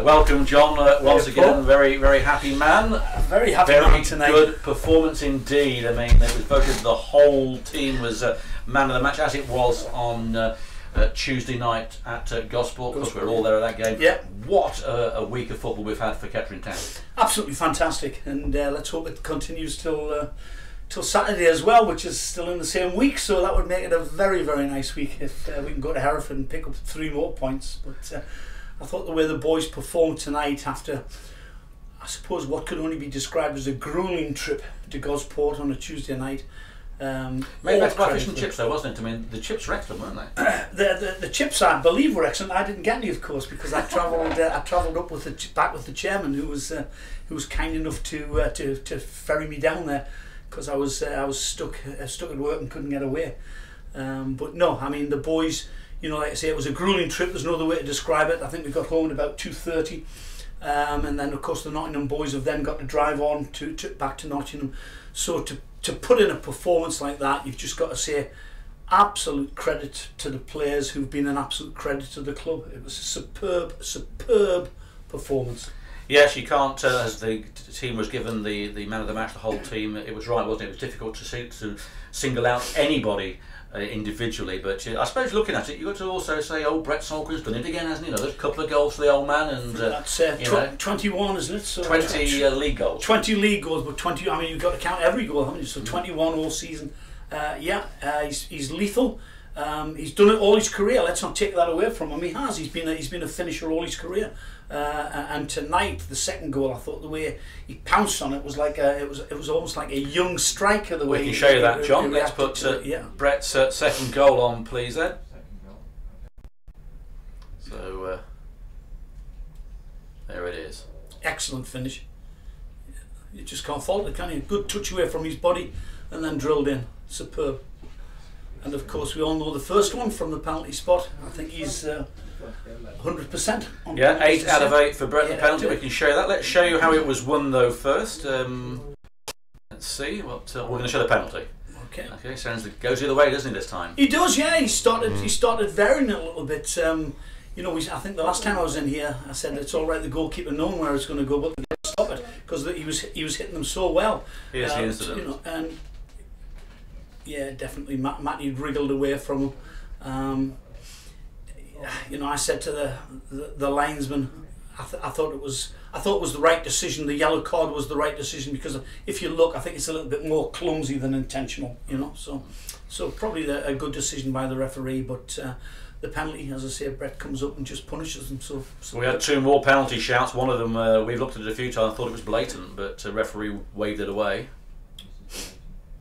Welcome, John. Once again, very, very happy man. Very happy man tonight. Good performance indeed. I mean, it was voted the whole team was man of the match, as it was on Tuesday night at Gosport. Of course, we were all there at that game. Yeah. What a week of football we've had for Kettering Town. Absolutely fantastic, and let's hope it continues till Saturday as well, which is still in the same week, so that would make it a very, very nice week if we can go to Hereford and pick up 3 more points. But I thought the way the boys performed tonight after, I suppose, what could only be described as a gruelling trip to Gosport on a Tuesday night. Maybe that's by fish and chips though, wasn't it? I mean, the chips were excellent, weren't they? The chips, I believe, were excellent. I didn't get any, of course, because I travelled up with back with the chairman, who was kind enough to ferry me down there, because I was stuck at work and couldn't get away. But no, I mean, the boys, you know, like I say, it was a gruelling trip. There's no other way to describe it. I think we got home at about 2:30, and then of course the Nottingham boys have then got to drive on back to Nottingham. So to put in a performance like that, you've just got to say absolute credit to the players, who've been an absolute credit to the club. It was a superb performance. Yes, you can't, as the team was given the man of the match, the whole team, it was right, wasn't it? It was difficult to single out anybody individually, but I suppose looking at it, you've got to also say, oh, Brett Solkhon's done it again, hasn't he? You know, there's a couple of goals for the old man, and that's 21, isn't it? So 20 league goals. 20 league goals, but 20. I mean, you've got to count every goal, haven't you? So 21 all season. He's lethal. He's done it all his career. Let's not take that away from him. He has. He's been a finisher all his career. And tonight, the second goal, I thought the way he pounced on it was like it was almost like a young striker. The way we can show you that, John. Let's put Brett's second goal on, please, then. So there it is. Excellent finish. You just can't fault it, can you? Good touch away from his body, and then drilled in. Superb. And of course, we all know the first one from the penalty spot. I think he's 100%. Yeah, 8 out of 8 for Brett, the penalty. We can show you that. Let's show you how it was won though first. Let's see what we're going to show the penalty. Okay. Okay, sounds like it goes the other way, doesn't he, this time? He does, yeah. He started varying it a little bit. You know, I think the last time I was in here, I said it's all right. The goalkeeper knowing where it's going to go, but they didn't stop it because he was hitting them so well. Here's the incident. You know, and yeah, definitely Matty wriggled away from him. You know, I said to the linesman, I thought it was the right decision. The yellow card was the right decision, because if you look, I think it's a little bit more clumsy than intentional. You know, so probably a good decision by the referee. But the penalty, as I say, Brett comes up and just punishes them. So we had 2 more penalty shouts. One of them we've looked at it a few times, thought it was blatant, but the referee waved it away.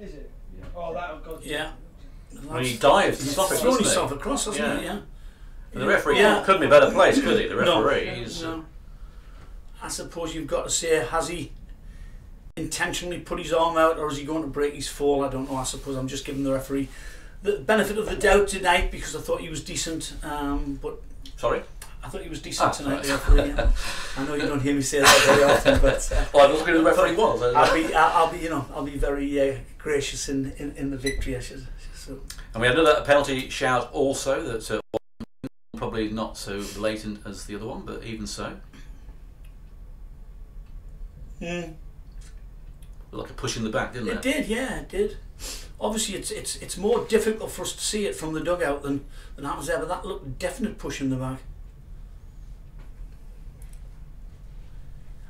Is it? Oh, that goes. Yeah. When he dives to stop it, thrown himself across, hasn't he? Yeah. The referee couldn't be a better place, could he? The referee. No. I suppose you've got to say, has he intentionally put his arm out, or is he going to break his fall? I don't know. I suppose I'm just giving the referee the benefit of the doubt tonight, because I thought he was decent. But sorry? I thought he was decent tonight, the referee. I know you don't hear me say that very often, but well, I was looking at the referee was. I'll be very gracious in the victory. I should. So. And we had another penalty shout also that probably not so blatant as the other one, but even so. Like a push in the back, didn't it? It did, yeah, it did. Obviously, it's more difficult for us to see it from the dugout than happens there, but that looked a definite push in the back.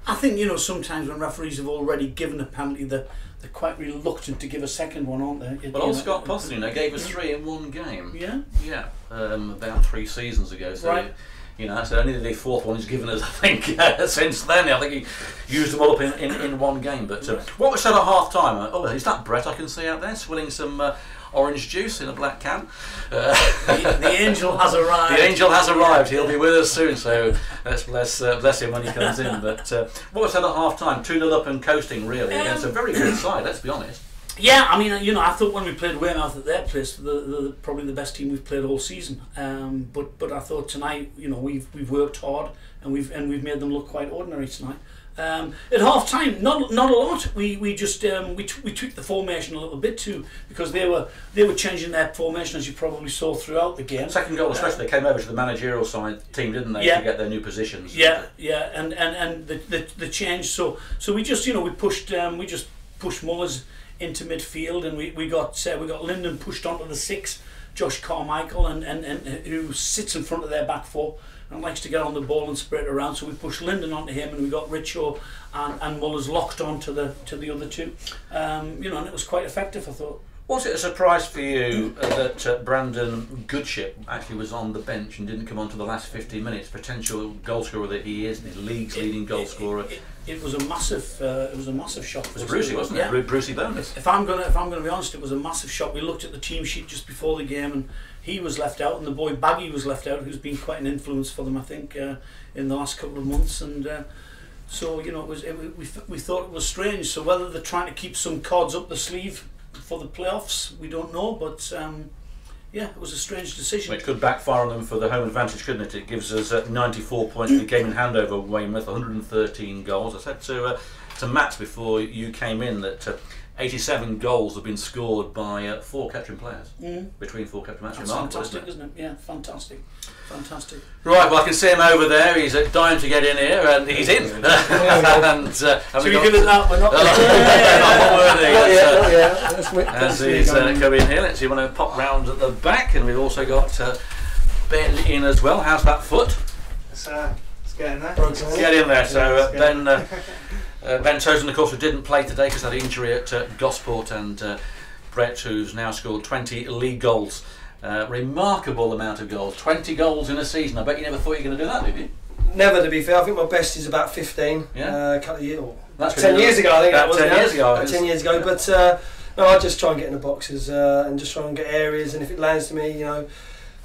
I think, you know, sometimes when referees have already given a penalty, they're quite reluctant to give a second one, aren't they? Well, old Scott Poston, you know, gave us 3 in one game. Yeah? Yeah, about 3 seasons ago. So, right. You know, so only the 4th one he's given us, I think, since then. I think he used them all up in one game. But what was said at half time? Oh, is that Brett I can see out there swilling some orange juice in a black can? The angel has arrived. The angel has arrived. He'll be with us soon, so let's bless him when he comes in. But what was said at half time? 2-0 up and coasting, really, against a very good side, let's be honest. Yeah, I mean, you know, I thought when we played Weymouth at their place, probably the best team we've played all season. But I thought tonight, you know, we've worked hard and we've made them look quite ordinary tonight. At half time, not a lot. We just we tweaked the formation a little bit too, because they were changing their formation, as you probably saw throughout the game. Second goal especially, they came over to the managerial side team, didn't they, to get their new positions? Yeah, and the change. So we just, you know, we just pushed Mullers into midfield, and we got Lyndon pushed onto the 6, Josh Carmichael, and who sits in front of their back 4 and likes to get on the ball and spread it around. So we pushed Lyndon onto him, and we got Richo and Mullers locked on to the other 2. You know, and it was quite effective, I thought. Was it a surprise for you that Brandon Goodship actually was on the bench and didn't come on to the last 15 minutes? Potential goal scorer that he is, the league's leading goal scorer. It was a massive shock. It was Brucey, wasn't it? Brucey bonus. If I'm gonna be honest, it was a massive shock. We looked at the team sheet just before the game, and he was left out, and the boy Baggy was left out, who's been quite an influence for them, I think, in the last couple of months. And so, you know, we thought it was strange. So whether they're trying to keep some cards up the sleeve for the playoffs, we don't know, but yeah, it was a strange decision. Which could backfire on them for the home advantage, couldn't it? It gives us 94 points in the game in hand over Weymouth, 113 goals. I said to Matt before you came in that 87 goals have been scored by 4 Kettering players, between 4 Kettering matches. That's fantastic, isn't it? Yeah, fantastic. Right, well, I can see him over there. He's dying to get in here, and he's in. And so we give it that. We're not worthy. As he's coming in here, let's see. You want to pop round at the back, and we've also got Ben in as well. How's that foot? It's getting there. Get in there. So Ben Toseland, of course, who didn't play today because of that injury at Gosport, and Brett, who's now scored 20 league goals. Remarkable amount of goals. 20 goals in a season. I bet you never thought you were going to do that, did you? Never, to be fair. I think my best is about 15. Yeah. A couple of years, that's 10 years ago, I think that was. 10 years ago. 10 years ago. But no, I just try and get in the boxes and just try and get areas. And if it lands to me, you know,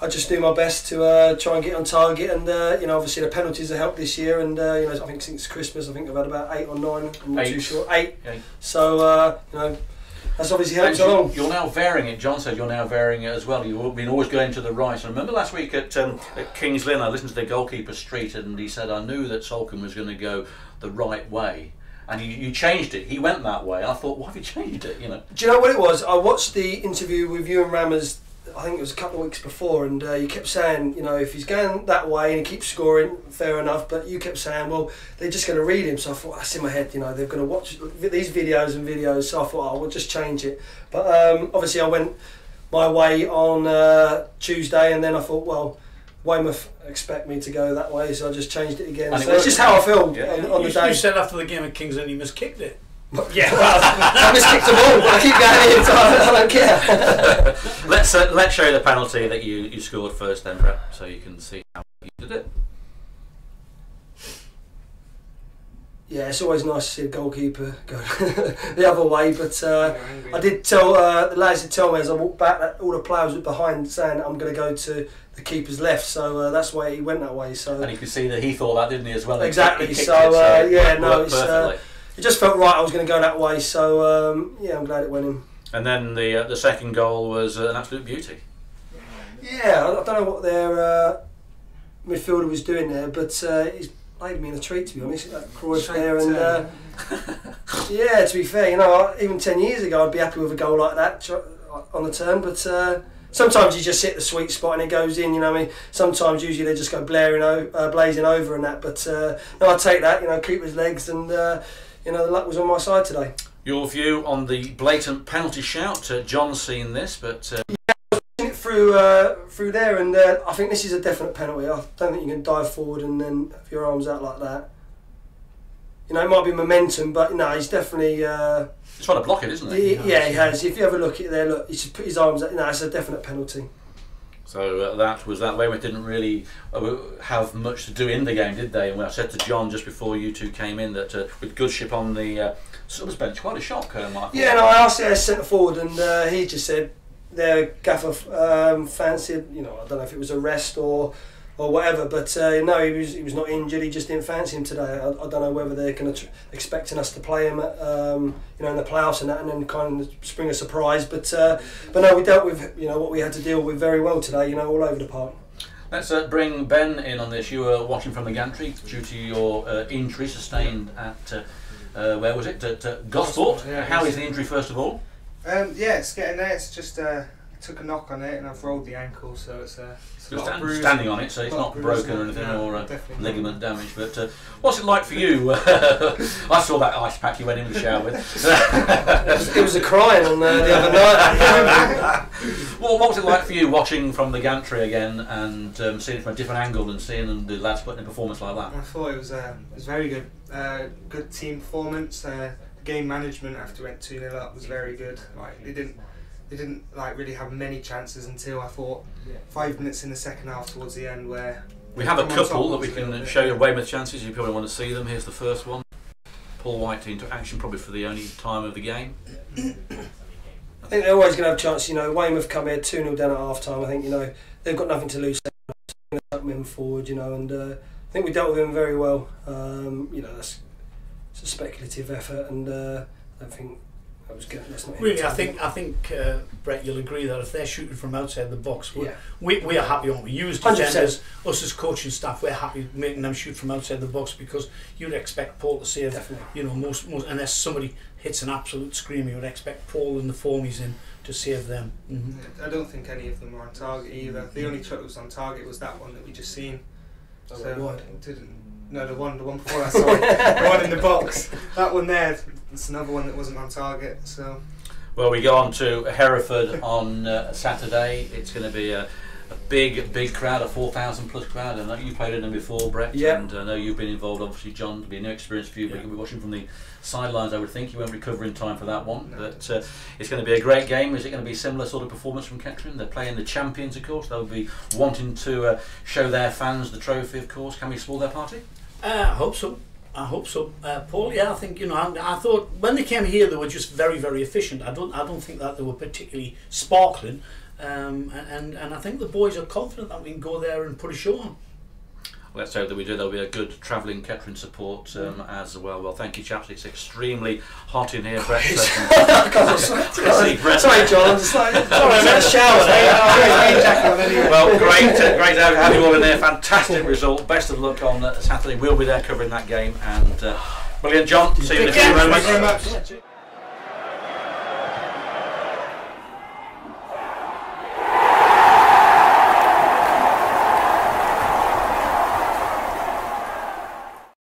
I just do my best to try and get on target. And you know, obviously the penalties have helped this year. And you know, I think since Christmas, I think I've had about 8 or 9. I'm not too sure. 8. So you know, that's obviously helped along. You're now varying it. John said you're now varying it as well. You've been always going to the right. I remember last week at Kings Lynn, I listened to the goalkeeper Street, and he said, I knew that Solkhon was going to go the right way. And you changed it. He went that way. I thought, why have you changed it? You know. Do you know what it was? I watched the interview with you and Rammers. I think it was a couple of weeks before, and you kept saying, you know, if he's going that way and he keeps scoring, fair enough. But you kept saying, well, they're just going to read him. So I thought, that's in my head, you know, they're going to watch these videos. So I thought, we'll just change it. But obviously, I went my way on Tuesday, and then I thought, well, Weymouth expect me to go that way, so I just changed it again. So it's just how I feel on the day. You said after the game at Kings, and he miskicked it. Yeah, well, I miskicked them all, but I keep going in, so I don't care. Let's show you the penalty that you scored first, then, Brett, so you can see how you did it. Yeah, it's always nice to see a goalkeeper go the other way, but I did tell the lads did tell me as I walked back that all the players were behind saying I'm going to go to the keeper's left, so that's why he went that way. So and you could see that he thought that, didn't he, as well? Exactly. He so yeah, no, it's. It just felt right. I was going to go that way, so yeah, I'm glad it went in. And then the second goal was an absolute beauty. Yeah, I don't know what their midfielder was doing there, but he's played me in a treat, to be honest. That Cruyff there, and yeah, to be fair, you know, even 10 years ago, I'd be happy with a goal like that on the turn, but. Sometimes you just hit the sweet spot and it goes in, you know what I mean? Sometimes usually they just go blazing over and that, but no, I take that, you know, keep his legs, and you know, the luck was on my side today. Your view on the blatant penalty shout? John's seen this, but yeah, I was watching it through there, and I think this is a definite penalty. I don't think you can dive forward and then have your arms out like that. You know, it might be momentum, but no, he's definitely. He's trying to block it, isn't he? Yeah, he has. If you have a look at it there, look, he's just put his arms out. You know, it's a definite penalty. So that was that. Weymouth didn't really have much to do in the game, did they? And when I said to John just before you two came in that with Goodship on the subs bench, quite a shock, Michael. Yeah, no, I asked their centre forward, and he just said their gaffer fancied. You know, I don't know if it was a rest or or whatever. But no, he was not injured. He just didn't fancy him today. I don't know whether they're going to expecting us to play him at, in the playoffs and that, and then kind of spring a surprise. But no, we dealt with what we had to deal with very well today. All over the park. Let's bring Ben in on this. You were watching from the gantry due to your injury sustained at where was it? At Gosport. Yeah, how is the injury first of all? Yeah, it's getting there. It's just took a knock on it and I've rolled the ankle, so it's a lot of bruising. Standing on it, so it's not broken or anything, no, or ligament damage. But what's it like for you? I saw that ice pack you went in the shower with. It was a crying on the other night. Well, what was it like for you watching from the gantry again and seeing it from a different angle and seeing the lads putting in a performance like that? I thought it was very good. Good team performance. The game management after we went 2-0 up was very good. Like they didn't like really have many chances until I thought 5 minutes in the second half towards the end where we have a couple that we can show you Weymouth chances. You probably want to see them. Here's the first one. Paul White into action probably for the only time of the game. I think they're always going to have a chance. Weymouth come here 2-0 down at half time. I think they've got nothing to lose. Up moving forward, and I think we dealt with them very well. It's a speculative effort, and I don't think that was good. That's not really. I think Brett, you'll agree that if they're shooting from outside the box, we are happy, aren't we? You as defenders, us as coaching staff, we're happy making them shoot from outside the box because you'd expect Paul to save. Definitely. Most unless somebody hits an absolute screamer, you would expect Paul and the form he's in to save them. I don't think any of them were on target either. The only shot that was on target was that one that we just seen. The one before that, sorry. The one in the box. That one there, it's another one that wasn't on target. So. Well, we go on to Hereford on Saturday. It's going to be a big crowd, a 4,000 plus crowd. I know you played in them before, Brett, and I know you've been involved. Obviously, John, it'll be a new experience for you, but you'll be watching from the sidelines. I would think you won't recover in time for that one, but it's going to be a great game. Is it going to be a similar sort of performance from Kettering? They're playing the champions, of course. They'll be wanting to show their fans the trophy, of course. Can we spoil their party? I hope so. Paul. Yeah, I think I thought when they came here they were just very, very efficient. I don't think that they were particularly sparkling, and I think the boys are confident that we can go there and put a show on. Let's hope that we do. There'll be a good travelling Kettering support as well. Well, thank you, chaps. It's extremely hot in here, Brett. Sorry, John. I'm just like, sorry, I'm in a shower. Well, great to have you all in there. Fantastic result. Best of luck on Saturday. We'll be there covering that game. And brilliant, John. See you in a few moments. Thank you very much.